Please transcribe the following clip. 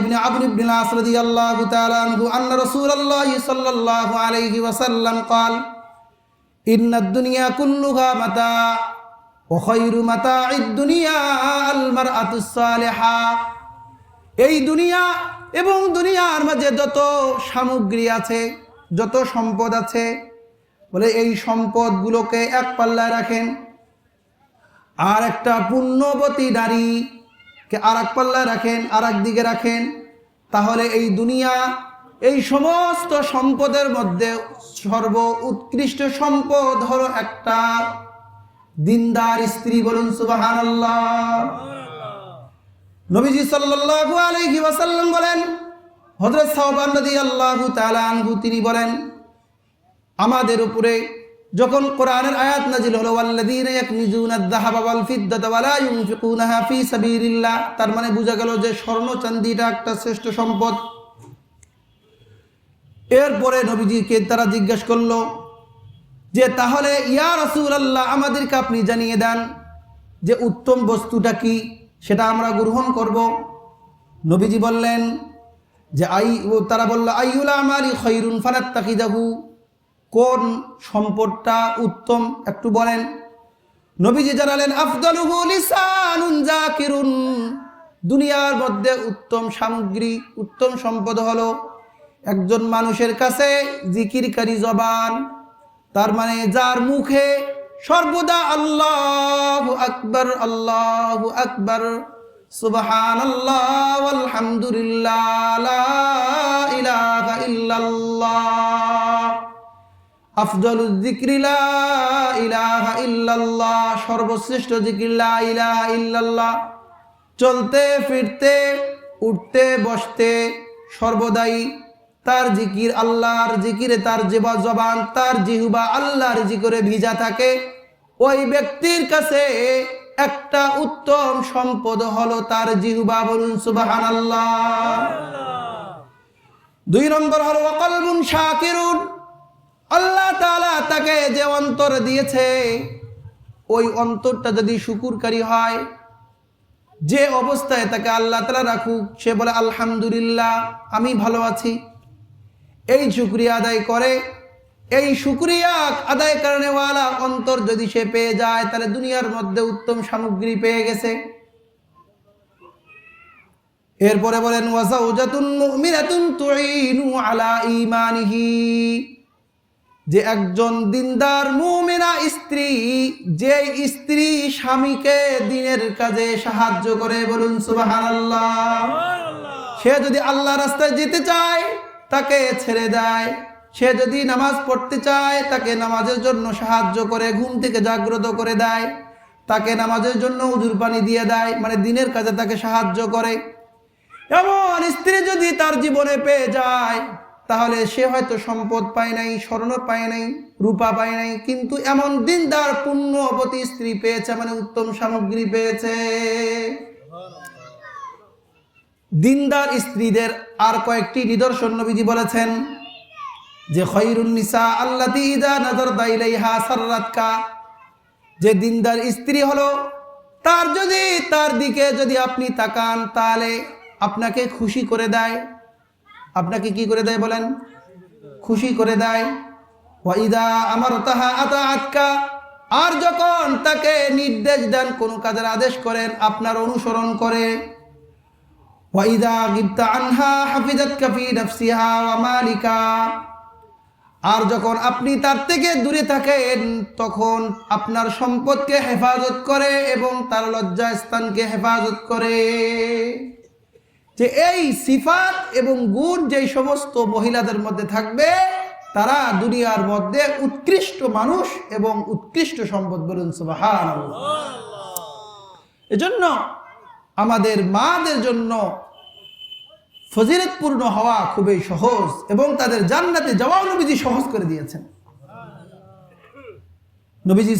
ইবনে আমর ইবনে al-As রাদিয়াল্লাহু তাআলা আনহু আন্না রাসূলুল্লাহ সাল্লাল্লাহু আলাইহি ওয়াসাল্লাম قال إن الدنيا كلها متاع وخير متاع الدنيا المرأة الصالحة। এই দুনিয়া এবং দুনিয়ার মাঝে যত সামগ্রী আছে, যত সম্পদ আছে, বলে এই সম্পদগুলোকে এক পাল্লায় রাখেন, আর একটা পুণ্যবতী নারীকে আর এক পাল্লায় রাখেন, আর এক দিকে রাখেন, তাহলে এই দুনিয়া এই সমস্ত সম্পদের মধ্যে সর্ব উৎকৃষ্ট সম্পদ হলো একটা দিনদার স্ত্রী। বলুন সুবহানাল্লাহ। নবীজি সাল্লাল্লাহু আলাইহি ওয়াসাল্লাম বলেন, হযরত সাওবান রাদিয়াল্লাহু তাআলা আনহু তিনি বলেন, আমাদের উপরে যখন কোরআনের আয়াত নাজিল হলো ওয়াল্লাযীনা ইয়াকনিজুনা আয-যাহাবা ওয়াল ফিদ্দাতা ওয়া লা ইউনফিকুনাহা ফি সাবিলিল্লাহ, তার মানে বোঝা গেল যে স্বর্ণ চাঁদিটা একটা শ্রেষ্ঠ সম্পদ। এরপরে নবীজিকে তারা জিজ্ঞেস করলো যে তাহলে ইয়া রাসূলুল্লাহ আমাদেরকে আপনি জানিয়ে দেন যে উত্তম বস্তুটা কি, সেটা আমরা গ্রহণ করব। নবীজি বললেন যে তারা বলল আইয়ুল আমালি খায়রুন ফানাত্তাখিযাহু, কোন সম্পদটা উত্তম একটু বলেন। নবীজি জানালেন আফদালুহু লিসানুন যাকিরুন, দুনিয়ার মধ্যে উত্তম সামগ্রী, উত্তম সম্পদ হলো একজন মানুষের কাছে জিকিরকারী জবান, তার মানে যার মুখে সর্বদা আল্লাহু আকবার আল্লাহু আকবার সুবহানাল্লাহ ওয়ালহামদুলিল্লাহ লা ইলাহা ইল্লাল্লাহ আফদালুয যিকরি লা ইলাহা ইল্লাল্লাহ, সর্বশ্রেষ্ঠ জিকির লা ইলাহা ইল্লাল্লাহ। চলতে ফিরতে উঠতে বসতে সর্বদাই তার জিকির, আল্লাহর জিকিরে তার জবান, তার জিহ্বা আল্লাহর জিকিরে ভিজা থাকে, ওই ব্যক্তির কাছে একটা উত্তম সম্পদ হলো তার জিহ্বা। বলুন সুবহানাল্লাহ। 2 নম্বর হলো ওয়াকলবুন শাকিরুন, আল্লাহ তাআলা তাকে যে অন্তর দিয়েছে ওই অন্তরটা যদি শুকরকারী হয়, যে অবস্থায় তাকে আল্লাহ তাআলা রাখুক, সে বলে আলহামদুলিল্লাহ আমি ভালো আছি, এই শুকরিয়া আদায় করে, এই শুকরিয়া আদায় করেনেওয়ালা অন্তর যদি সে পেয়ে যায়, তাহলে দুনিয়ার মধ্যে উত্তম সামগ্রী পেয়ে গেছে। এরপরে বলেন ওয়াজাউজাতুন মুমিনাতুন তুঈনু আলা ঈমানিহি, যে একজন দিনদার মুমিনা স্ত্রী, যে স্ত্রী স্বামীকে দ্বীনের কাজে সাহায্য করে। বলুন সুবহানাল্লাহ। সে যদি আল্লাহর রাস্তায় যেতে চায় তাকে ছেড়ে দেয়, সে যদি নামাজ পড়তে চায় তাকে নামাজের জন্য সাহায্য করে, ঘুম থেকে জাগ্রত করে দেয়, তাকে নামাজের জন্য উজুর পানি দিয়ে দেয়, মানে দ্বীনের কাজে তাকে সাহায্য করে। এমন স্ত্রী যদি তার জীবনে পেয়ে যায়, তাহলে সে হয়তো সম্পদ পায় নাই, স্বর্ণ পায় নাই, রূপা পায় নাই, কিন্তু এমন দিনদার পুণ্যবতী স্ত্রী পেয়েছে, মানে উত্তম সামগ্রী পেয়েছে। দিনদার স্ত্রীদের আর কয়েকটি নিদর্শন নবীজি বলেছেন যে খায়রুন নিসা আল্লাতী ইযা নাযারতা ইলাইহা সাররাতকা, যে দিনদার স্ত্রী হলো তার দিকে যদি আপনি তাকান তাহলে আপনাকে খুশি করে দেয়। আপনাকে কি করে দেয় বলেন? খুশি করে দেয়। ওয়া ইযা আমারতাহা আতাআতকা, আর যখন তাকে নির্দেশ দেন, কোনো কাজের আদেশ করেন, আপনার অনুসরণ করে। ওয়া ইযা গিবতা আনহা হাফিজাতকা ফি নাফসিহা ওয়া মালিকা, আর যখন আপনি তার থেকে দূরে থাকেন তখন আপনার সম্পদকে হেফাজত করে এবং তার লজ্জা স্থানকে হেফাজত করে। যে এই সিফাত এবং গুণ যেই সমস্ত মহিলাদের মধ্যে থাকবে, তারা দুনিয়ার মধ্যে উৎকৃষ্ট মানুষ এবং উৎকৃষ্ট সম্পদ। বলুন সুবহানাল্লাহ। এজন্য আমাদের মাদের জন্য ফজিলতপূর্ণ হওয়া খুবই সহজ, এবং তাদের জান্নাতে যাওয়াও নবীজি সহজ করে দিয়েছেন। নবীজি